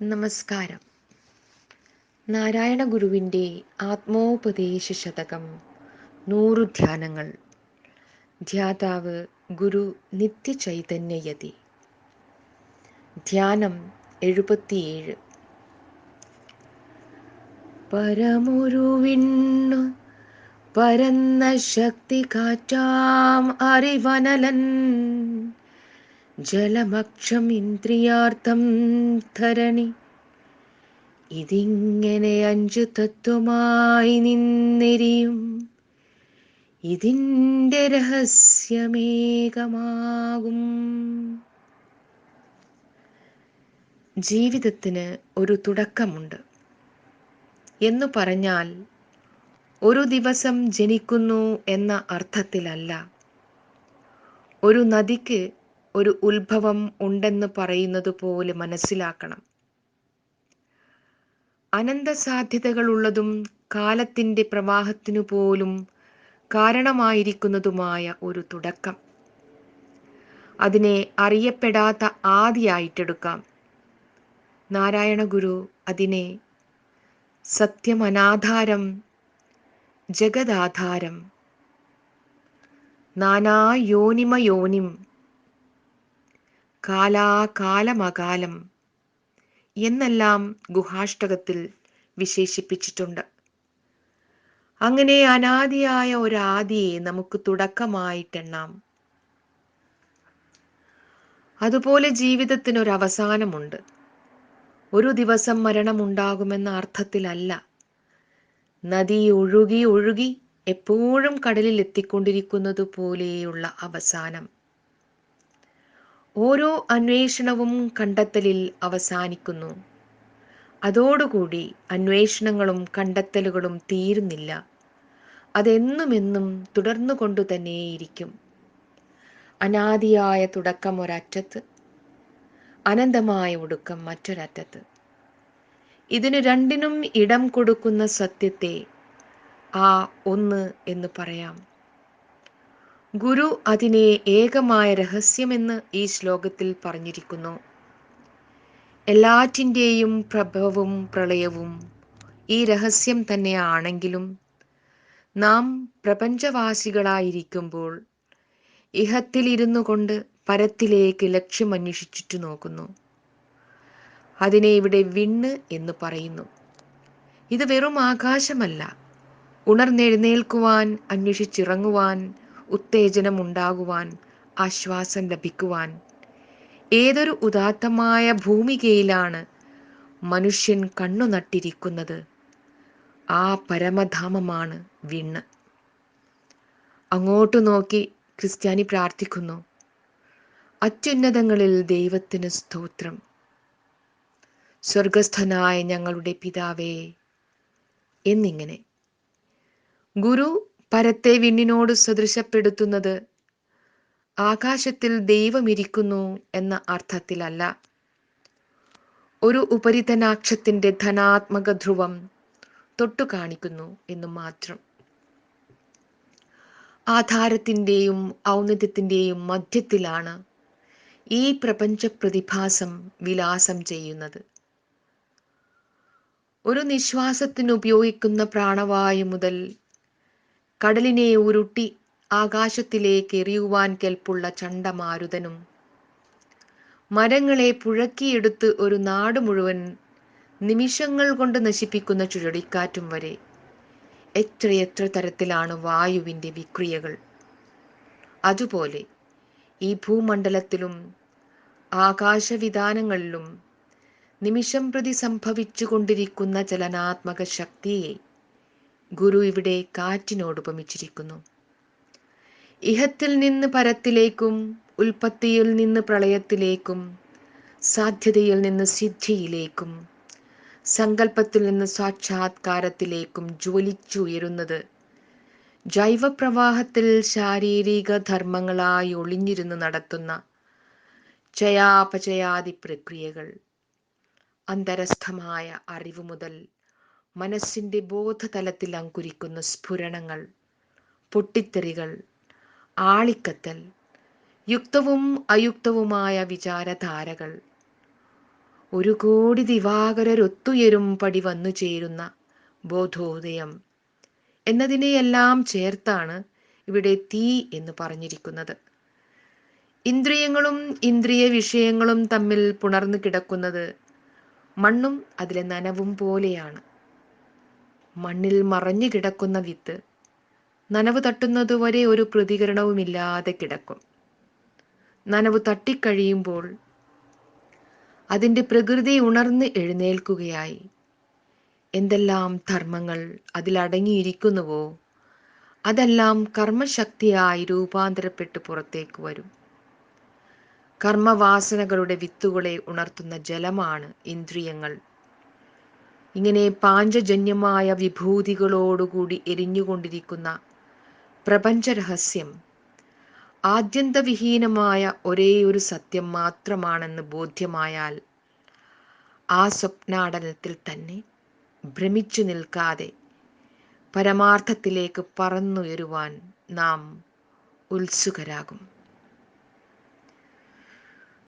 നമസ്കാരം. നാരായണ ഗുരുവിൻ്റെ ആത്മോപദേശ ശതകം 100 ധ്യാനങ്ങൾ. ധ്യാതാവ് ഗുരു നിത്യചൈതന്യയതി. ധ്യാനം 77. പരമൊരുവിണ്ണു പരന്ന ശക്തി കാറ്റാം അറിവനലൻ ജലമക്ഷം ഇന്ദ്രിയാർത്ഥം ധരണി ഇതിങ്ങനെ 5 തത്വമായി നിന്നെരിയും ഇതിൻ്റെ രഹസ്യമേകമാകും. ജീവിതത്തിന് ഒരു തുടക്കമുണ്ട് എന്നു പറഞ്ഞാൽ ഒരു ദിവസം ജനിക്കുന്നു എന്ന അർത്ഥത്തിലല്ല. ഒരു നദിക്ക് ഒരു ഉത്ഭവം ഉണ്ടെന്ന് പറയുന്നത് പോലെ മനസ്സിലാക്കണം. അനന്ത സാധ്യതകളുള്ളതും കാലത്തിൻ്റെ പ്രവാഹത്തിനു പോലും കാരണമായിരിക്കുന്നതുമായ ഒരു തുടക്കം. അതിനെ അറിയപ്പെടാത്ത ആദിയായിട്ടെടുക്കാം. നാരായണ ഗുരു അതിനെ സത്യമനാധാരം, ജഗദാധാരം, നാനായോനിമയോനിം, കാലാകാലമകാലം എന്നെല്ലാം ഗുഹാഷ്ടകത്തിൽ വിശേഷിപ്പിച്ചിട്ടുണ്ട്. അങ്ങനെ അനാദിയായ ഒരാദിയെ നമുക്ക് തുടക്കമായിട്ടെണ്ണാം. അതുപോലെ ജീവിതത്തിനൊരവസാനമുണ്ട്. ഒരു ദിവസം മരണമുണ്ടാകുമെന്ന അർത്ഥത്തിലല്ല. നദി ഒഴുകി ഒഴുകി എപ്പോഴും കടലിൽ എത്തിക്കൊണ്ടിരിക്കുന്നത് പോലെയുള്ള അവസാനം. ഓരോ അന്വേഷണവും കണ്ടെത്തലിൽ അവസാനിക്കുന്നു. അതോടുകൂടി അന്വേഷണങ്ങളും കണ്ടെത്തലുകളും തീരുന്നില്ല. അതെന്നുമെന്നും തുടർന്നു കൊണ്ടു തന്നെയിരിക്കും. അനാദിയായ തുടക്കം ഒരറ്റത്ത്, അനന്തമായ ഒടുക്കം മറ്റൊരറ്റത്ത്. ഇതിന് രണ്ടിനും ഇടം കൊടുക്കുന്ന സത്യത്തെ ആ ഒന്ന് എന്ന് പറയാം. ഗുരു അതിനെ ഏകമായ രഹസ്യമെന്ന് ഈ ശ്ലോകത്തിൽ പറഞ്ഞിരിക്കുന്നു. എല്ലാറ്റിൻ്റെയും പ്രഭവവും പ്രളയവും ഈ രഹസ്യം തന്നെയാണെങ്കിലും നാം പ്രപഞ്ചവാസികളായിരിക്കുമ്പോൾ ഇഹത്തിലിരുന്നു കൊണ്ട് പരത്തിലേക്ക് ലക്ഷ്യമന്വേഷിച്ചിട്ട് നോക്കുന്നു. അതിനെ ഇവിടെ വിണ്ണ് എന്ന് പറയുന്നു. ഇത് വെറും ആകാശമല്ല. ഉണർന്നെഴുന്നേൽക്കുവാൻ, അന്വേഷിച്ചിറങ്ങുവാൻ, ഉത്തേജനം ഉണ്ടാകുവാൻ, ആശ്വാസം ലഭിക്കുവാൻ ഏതൊരു ഉദാത്തമായ ഭൂമികയിലാണ് മനുഷ്യൻ കണ്ണു നട്ടിരിക്കുന്നത്, ആ പരമധാമമാണ് വിണ്ണ്. അങ്ങോട്ട് നോക്കി ക്രിസ്ത്യാനി പ്രാർത്ഥിക്കുന്നു, അത്യുന്നതങ്ങളിൽ ദൈവത്തിന് സ്തോത്രം, സ്വർഗസ്ഥനായ ഞങ്ങളുടെ പിതാവേ എന്നിങ്ങനെ. ഗുരു പരത്തെ വിണ്ണിനോട് സദൃശപ്പെടുത്തുന്നത് ആകാശത്തിൽ ദൈവമിരിക്കുന്നു എന്ന അർത്ഥത്തിലല്ല. ഒരു ഉപരിതനാക്ഷത്തിന്റെ ധനാത്മക ധ്രുവം തൊട്ടു കാണിക്കുന്നു എന്ന് മാത്രം. ആധാരത്തിൻ്റെയും ഔന്നത്യത്തിൻ്റെയും മധ്യത്തിലാണ് ഈ പ്രപഞ്ച പ്രതിഭാസം വിലാസം ചെയ്യുന്നത്. ഒരു നിശ്വാസത്തിന് ഉപയോഗിക്കുന്ന പ്രാണവായു മുതൽ കടലിനെ ഉരുട്ടി ആകാശത്തിലേക്ക് എറിയുവാൻ കെൽപ്പുള്ള ചണ്ടമാരുതനും, മരങ്ങളെ പുഴക്കിയെടുത്ത് ഒരു നാട് മുഴുവൻ നിമിഷങ്ങൾ കൊണ്ട് നശിപ്പിക്കുന്ന ചുഴലിക്കാറ്റും വരെ എത്രയെത്ര തരത്തിലാണ് വായുവിൻ്റെ വിക്രിയകൾ. അതുപോലെ ഈ ഭൂമണ്ഡലത്തിലും ആകാശവിധാനങ്ങളിലും നിമിഷം പ്രതി സംഭവിച്ചു കൊണ്ടിരിക്കുന്ന ചലനാത്മക ശക്തിയെ ഗുരു ഇവിടെ കാറ്റിനോട് ഉപമിച്ചിരിക്കുന്നു. ഇഹത്തിൽ നിന്ന് പരത്തിലേക്കും, ഉൽപ്പത്തിയിൽ നിന്ന് പ്രളയത്തിലേക്കും, സാധ്യതയിൽ നിന്ന് സിദ്ധിയിലേക്കും, സങ്കല്പത്തിൽ നിന്ന് സാക്ഷാത്കാരത്തിലേക്കും ജ്വലിച്ചുയരുന്നത് ജൈവപ്രവാഹത്തിൽ ശാരീരിക ധർമ്മങ്ങളായി ഒളിഞ്ഞിരുന്ന് നടത്തുന്ന ചയാപചയാദി പ്രക്രിയകൾ. അന്തരസ്ഥമായ അറിവ് മുതൽ മനസ്സിൻ്റെ ബോധതലത്തിൽ അങ്കുരിക്കുന്ന സ്ഫുരണങ്ങൾ, പൊട്ടിത്തെറികൾ, ആളിക്കത്തൽ, യുക്തവും അയുക്തവുമായ വിചാരധാരകൾ, ഒരു കോടി ദിവാകരരൊത്തുയരും പടി വന്നു ചേരുന്ന ബോധോദയം എന്നതിനെയെല്ലാം ചേർത്താണ് ഇവിടെ തീ എന്ന് പറഞ്ഞിരിക്കുന്നത്. ഇന്ദ്രിയങ്ങളും ഇന്ദ്രിയ വിഷയങ്ങളും തമ്മിൽ പുണർന്നു കിടക്കുന്നത് മണ്ണും അതിലെ നനവും പോലെയാണ്. മണ്ണിൽ മറഞ്ഞു കിടക്കുന്ന വിത്ത് നനവ് തട്ടുന്നതുവരെ ഒരു പ്രതികരണവുമില്ലാതെ കിടക്കും. നനവ് തട്ടിക്കഴിയുമ്പോൾ അതിൻ്റെ പ്രകൃതി ഉണർന്ന് എഴുന്നേൽക്കുകയായി എന്തെല്ലാം ധർമ്മങ്ങൾ അതിലടങ്ങിയിരിക്കുന്നുവോ അതെല്ലാം കർമ്മശക്തിയായി രൂപാന്തരപ്പെട്ട് പുറത്തേക്ക് വരും. കർമ്മവാസനകളുടെ വിത്തുകളെ ഉണർത്തുന്ന ജലമാണ് ഇന്ദ്രിയങ്ങൾ. ഇങ്ങനെ പാഞ്ചജന്യമായ വിഭൂതികളോടുകൂടി എരിഞ്ഞുകൊണ്ടിരിക്കുന്ന പ്രപഞ്ചരഹസ്യം ആദ്യന്തവിഹീനമായ ഒരേയൊരു സത്യം മാത്രമാണെന്ന് ബോധ്യമായാൽ ആ സ്വപ്നാടനത്തിൽ തന്നെ ഭ്രമിച്ചു നിൽക്കാതെ പരമാർത്ഥത്തിലേക്ക് പറന്നുയരുവാൻ നാം ഉത്സുകരാകും.